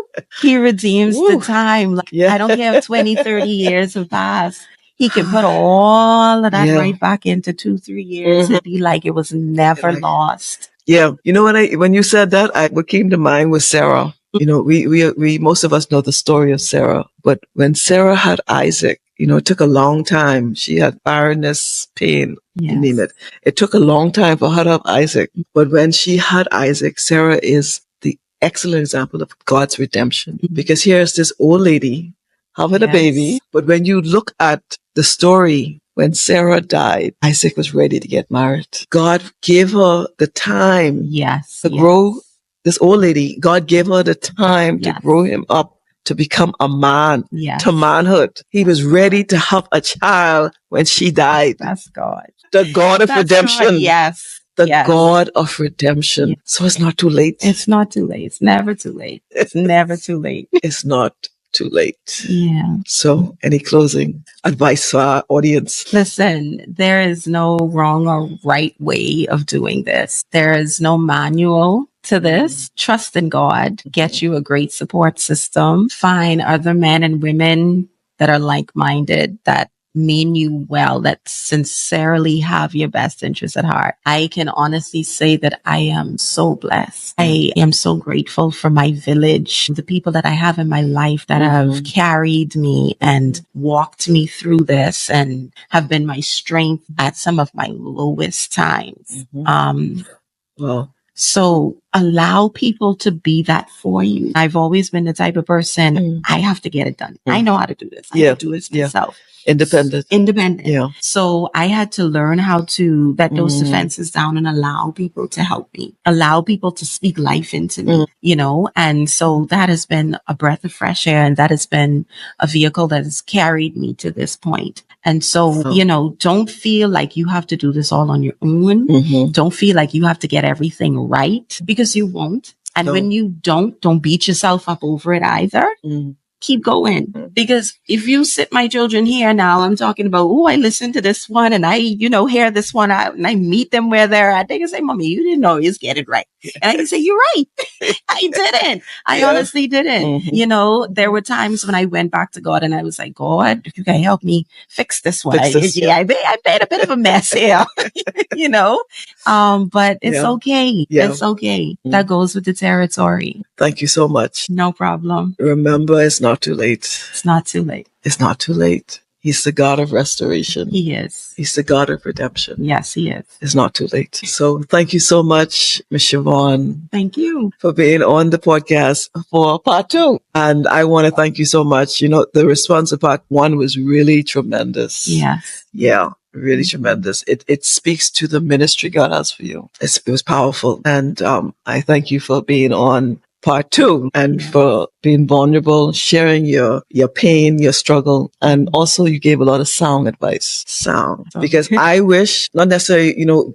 he redeems the time. Like, I don't care if 20, 30 years have passed. He can put all of that right back into 2-3 years and be like it was never lost. Yeah. You know, when you said that, what came to mind was Sarah. You know, we most of us know the story of Sarah, but when Sarah had Isaac, you know, it took a long time. She had barrenness, pain, you name it. It took a long time for her to have Isaac. But when she had Isaac, Sarah is the excellent example of God's redemption. Because here's this old lady having a baby. But when you look at the story, when Sarah died, Isaac was ready to get married. God gave her the time to grow. This old lady, God gave her the time to grow him up to become a man, to manhood. He was ready to have a child when she died. That's God. The God of redemption. God. God of redemption. So it's not too late. It's not too late. It's never too late. It's never too late. It's not too late. Yeah. So any closing advice for our audience? Listen, there is no wrong or right way of doing this. There is no manual to this. Trust in God. Get you a great support system. Find other men and women that are like-minded, that mean you well, that sincerely have your best interests at heart. I can honestly say that I am so blessed. I am so grateful for my village, the people that I have in my life that have carried me and walked me through this and have been my strength at some of my lowest times. Well, So allow people to be that for you. I've always been the type of person, I have to get it done. I know how to do this. I can do this myself. Independent. Yeah. So I had to learn how to let those defenses down and allow people to help me, allow people to speak life into me, and so that has been a breath of fresh air, and that has been a vehicle that has carried me to this point. And so, don't feel like you have to do this all on your own. Don't feel like you have to get everything right, because you won't. And when you don't beat yourself up over it either. Keep going. Because if you sit my children here now, I'm talking about, I listen to this one and I, hear this one out and I meet them where they're at. They can say, Mommy, you didn't always get it right. And I can say, you're right. I didn't. I honestly didn't. There were times when I went back to God and I was like, God, if you can help me fix this one. I made a bit of a mess here, but it's okay. It's okay. That goes with the territory. Thank you so much. No problem. Remember, it's not too late. It's not too late. It's not too late. He's the God of restoration. He is. He's the God of redemption. Yes, he is. It's not too late. So thank you so much, Ms. Shavone. Thank you. For being on the podcast for part 2. And I want to thank you so much. The response to part 1 was really tremendous. Yes. Yeah. Really tremendous. It speaks to the ministry God has for you. It was powerful. And I thank you for being on part 2 and for being vulnerable, sharing your pain, your struggle. And also you gave a lot of sound advice. Because I wish, not necessarily,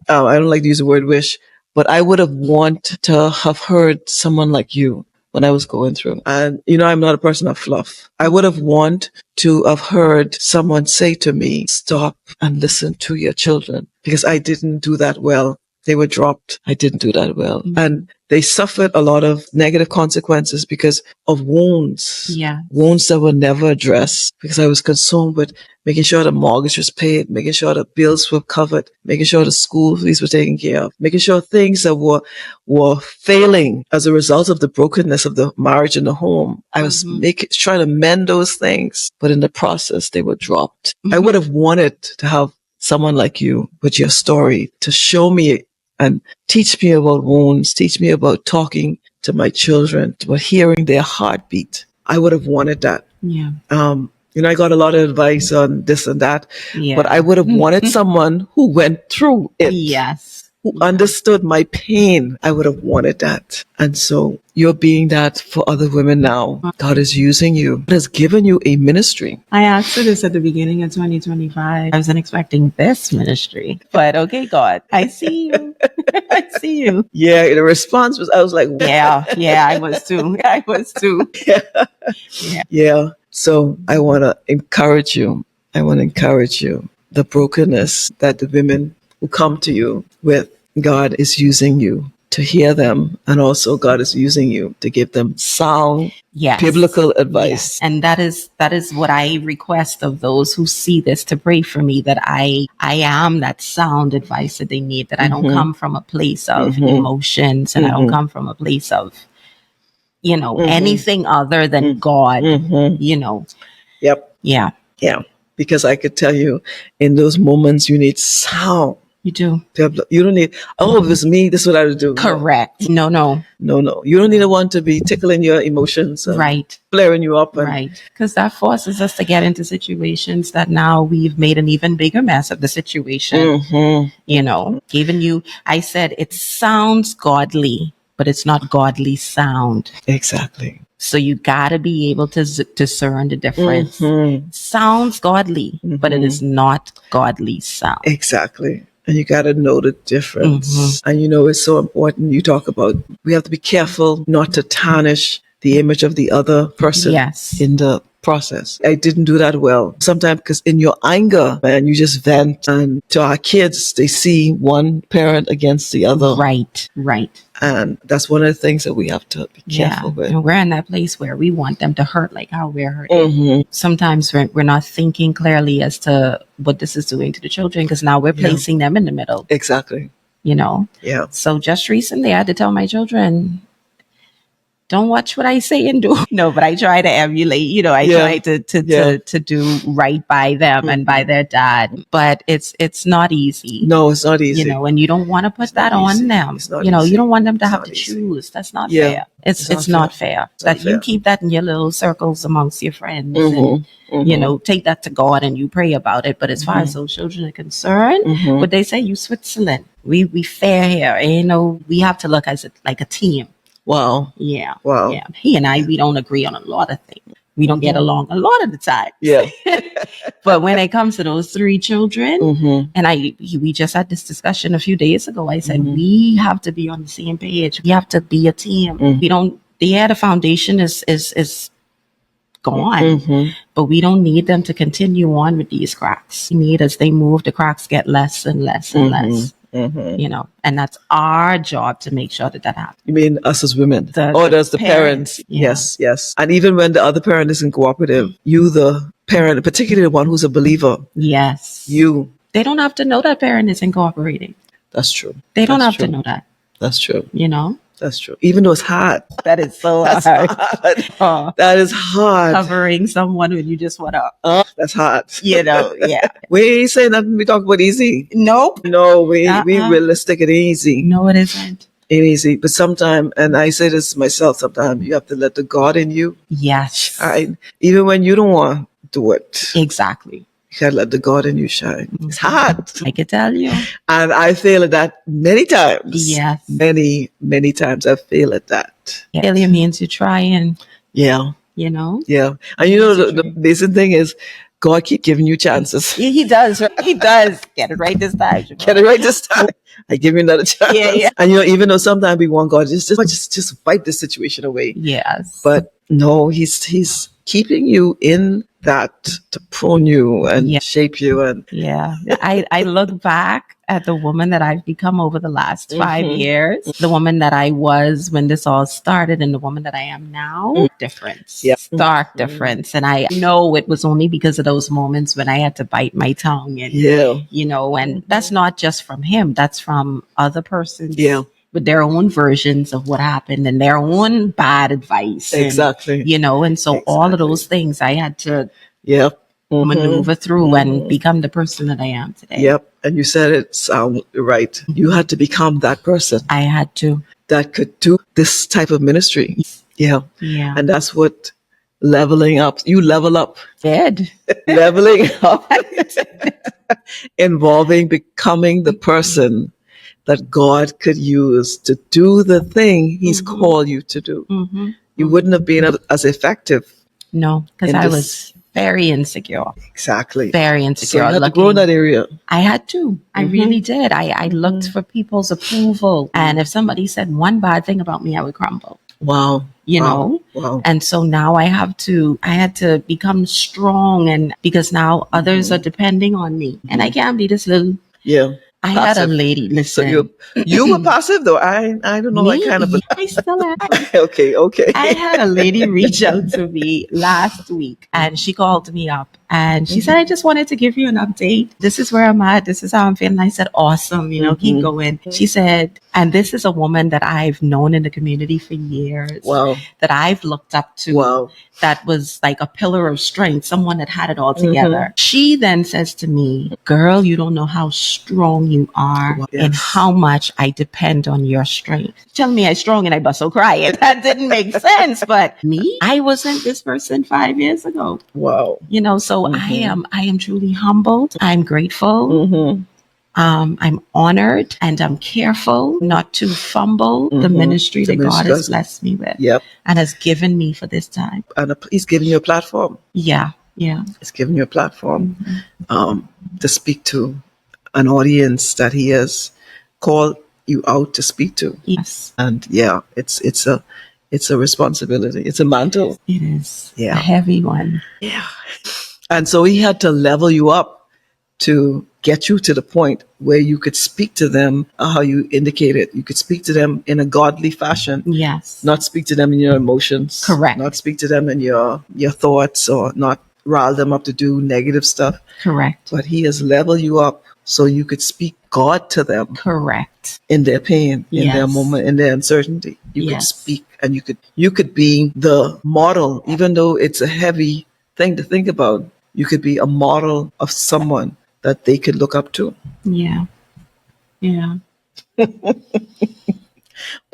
I don't like to use the word wish, but I would have wanted to have heard someone like you when I was going through. And, I'm not a person of fluff. I would have wanted to have heard someone say to me, stop and listen to your children, because I didn't do that well. They were dropped. I didn't do that well. And they suffered a lot of negative consequences because of wounds. Yeah. Wounds that were never addressed, because I was consumed with making sure the mortgage was paid, making sure the bills were covered, making sure the school fees were taken care of, making sure things that were failing as a result of the brokenness of the marriage and the home. I was trying to mend those things, but in the process, they were dropped. I would have wanted to have someone like you with your story to show me and teach me about wounds, teach me about talking to my children, about hearing their heartbeat. I would have wanted that. Yeah. I got a lot of advice on this and that, but I would have wanted someone who went through it. Yes. Who understood my pain. I would have wanted that. And so you're being that for other women now. God is using you. God has given you a ministry. I asked her this at the beginning of 2025. I wasn't expecting this ministry, but okay, God, I see you. I see you. Yeah, the response was, I was like, yeah, I was too. Yeah. So I want to encourage you. The brokenness that the women who come to you with, God is using you to hear them, and also God is using you to give them sound biblical advice. Yes. And that is what I request of those who see this, to pray for me, that I am that sound advice that they need, that I don't come from a place of emotions, and I don't come from a place of anything other than God. Yep. Yeah. Because I could tell you, in those moments you need sound. You do. You don't need, if it was me, this is what I would do. Correct. No. You don't need a one to be tickling your emotions. Right. Flaring you up. Right. Because that forces us to get into situations that now we've made an even bigger mess of the situation. Giving you, I said, it sounds godly, but it's not godly sound. Exactly. So you got to be able to discern the difference. Sounds godly, but it is not godly sound. Exactly. And you got to know the difference. And it's so important. You talk about, we have to be careful not to tarnish the image of the other person in the process. I didn't do that well. Sometimes because in your anger, man, you just vent. And to our kids, they see one parent against the other. Right. And that's one of the things that we have to be careful with. And we're in that place where we want them to hurt like how we're hurting. Sometimes we're not thinking clearly as to what this is doing to the children, because now we're placing them in the middle. Exactly. Yeah. So just recently I had to tell my children, don't watch what I say and do. No, but I try to emulate, I try to do right by them and by their dad. But it's not easy. No, it's not easy. And you don't want to put that on them. You don't want them to have to choose. That's not fair. It's not fair. That you keep that in your little circles amongst your friends and take that to God and you pray about it. But as far as those children are concerned, what they say, you Switzerland. We fair here. We have to look as like a team. Wow. Yeah. Wow. Yeah. He and I, we don't agree on a lot of things. We don't get along a lot of the time. Yeah. But when it comes to those 3 children, and we just had this discussion a few days ago. I said, we have to be on the same page. We have to be a team. We don't, the foundation is gone, but we don't need them to continue on with these cracks. We need, as they move, the cracks get less and less and less. And that's our job to make sure that happens. You mean us as women? Does the parents? Yeah. Yes. And even when the other parent isn't cooperative, you, the parent, particularly the one who's a believer. Yes. They don't have to know that parent isn't cooperating. That's true. They don't have to know that. That's true. That's true. Even though it's hard. That is so hard. That is hard. Covering someone when you just want to. That's hard. Yeah. We ain't saying nothing. We talk about easy. Nope. No, we realistic and easy. No, it isn't. Ain't easy. But sometimes, and I say this myself, sometimes you have to let the God in you. Yes. Shine. Even when you don't want to do it. Exactly. You gotta let the God in you shine. It's hard. I can tell you. And I fail at that many times. Yes. Many, many times I fail at that. Failure means you're trying. Yeah. Yeah. And the basic thing is God keep giving you chances. Yeah, he does. He does. Get it right this time. Get it right this time. I give you another chance. Yeah. And even though sometimes we want God just fight this situation away. Yes. But no, he's keeping you in that to prune you and shape you. And I look back at the woman that I've become over the last 5 years, the woman that I was when this all started and the woman that I am now. Difference. Stark difference. And I know it was only because of those moments when I had to bite my tongue and and that's not just from him, that's from other persons. With their own versions of what happened and their own bad advice. Exactly. And so all of those things I had to maneuver through and become the person that I am today. Yep. And you said it sound right. You had to become that person. I had to. That could do this type of ministry. Yeah. And that's what leveling up. You level up. Did. Leveling up. Involving becoming the person that God could use to do the thing he's called you to do. You wouldn't have been as effective. No, because I was very insecure. Exactly. Very insecure. So you had to grow in that area. I had to. I really did. I looked for people's approval. And if somebody said one bad thing about me, I would crumble. Wow. Wow. And so now I had to become strong, and because now others are depending on me. And I can't be this little I had a lady. Listen, so you were passive though. I don't know. Me? I kind of. I still am. Okay. I had a lady reach out to me last week, and she called me up, and she said, "I just wanted to give you an update. This is where I'm at. This is how I'm feeling." I said, "Awesome. Keep going." She said, and this is a woman that I've known in the community for years. Wow. That I've looked up to. Wow. That was like a pillar of strength, someone that had it all together. She then says to me, "Girl, you don't know how strong you are and how much I depend on your strength." Telling me I'm strong and I bust so crying. That didn't make sense. But me, I wasn't this person 5 years ago. Wow. So I am truly humbled. I'm grateful. I'm honored, and I'm careful not to fumble the ministry that God has blessed me with and has given me for this time. And he's giving you a platform. Yeah. He's giving you a platform to speak to an audience that he has called you out to speak to. Yes. And it's a responsibility. It's a mantle. It is. Yeah. A heavy one. Yeah. And so he had to level you up to get you to the point where you could speak to them how you indicated. You could speak to them in a godly fashion. Yes. Not speak to them in your emotions. Correct. Not speak to them in your thoughts, or not rile them up to do negative stuff. Correct. But he has leveled you up so you could speak God to them. Correct. In their pain, in their moment, in their uncertainty. You could speak and you could be the model, even though it's a heavy thing to think about. You could be a model of someone that they could look up to. Yeah. Yeah.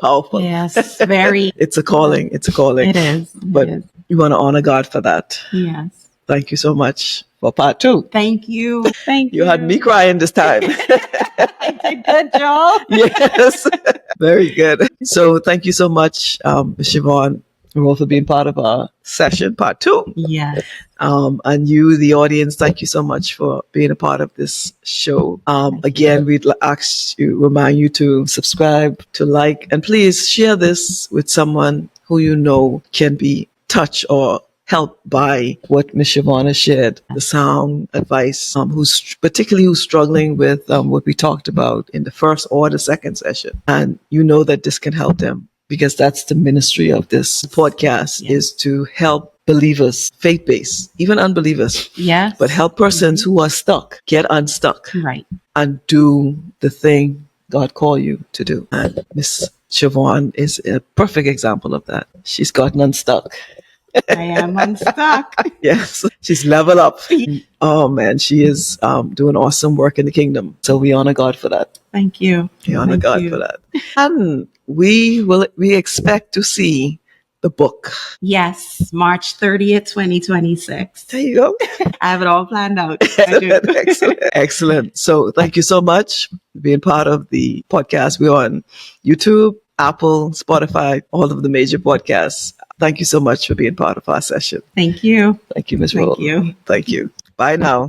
Powerful. Yes. Very. It's a calling. It's a calling. It is. But you want to honor God for that. Yes. Thank you so much for part 2. Thank you. Thank you. You had me crying this time. I did good, Joel. Yes. Very good. So thank you so much, Shavone Rolle, for being part of our session, part 2. Yes. And you, the audience, thank you so much for being a part of this show. Again, we'd remind you to subscribe, to like, and please share this with someone who you know can be touched or helped by what Ms. Shavone has shared, the sound advice, who's struggling with what we talked about in the first or the second session. And you know that this can help them, because that's the ministry of this podcast, is to help believers, faith-based, even unbelievers. Yes. But help persons who are stuck get unstuck. Right. And do the thing God called you to do. And Miss Shavone is a perfect example of that. She's gotten unstuck. I am unstuck. Yes. She's leveled up. Oh man, she is doing awesome work in the kingdom. So we honor God for that. Thank you. We honor God for that. And we expect to see the book. Yes, March 30th, 2026. There you go. I have it all planned out. I do. Excellent. Excellent. So thank you so much for being part of the podcast. We're on YouTube, Apple, Spotify, all of the major podcasts. Thank you so much for being part of our session. Thank you. Thank you, Ms. Rolle. Thank you. Thank you. Bye now.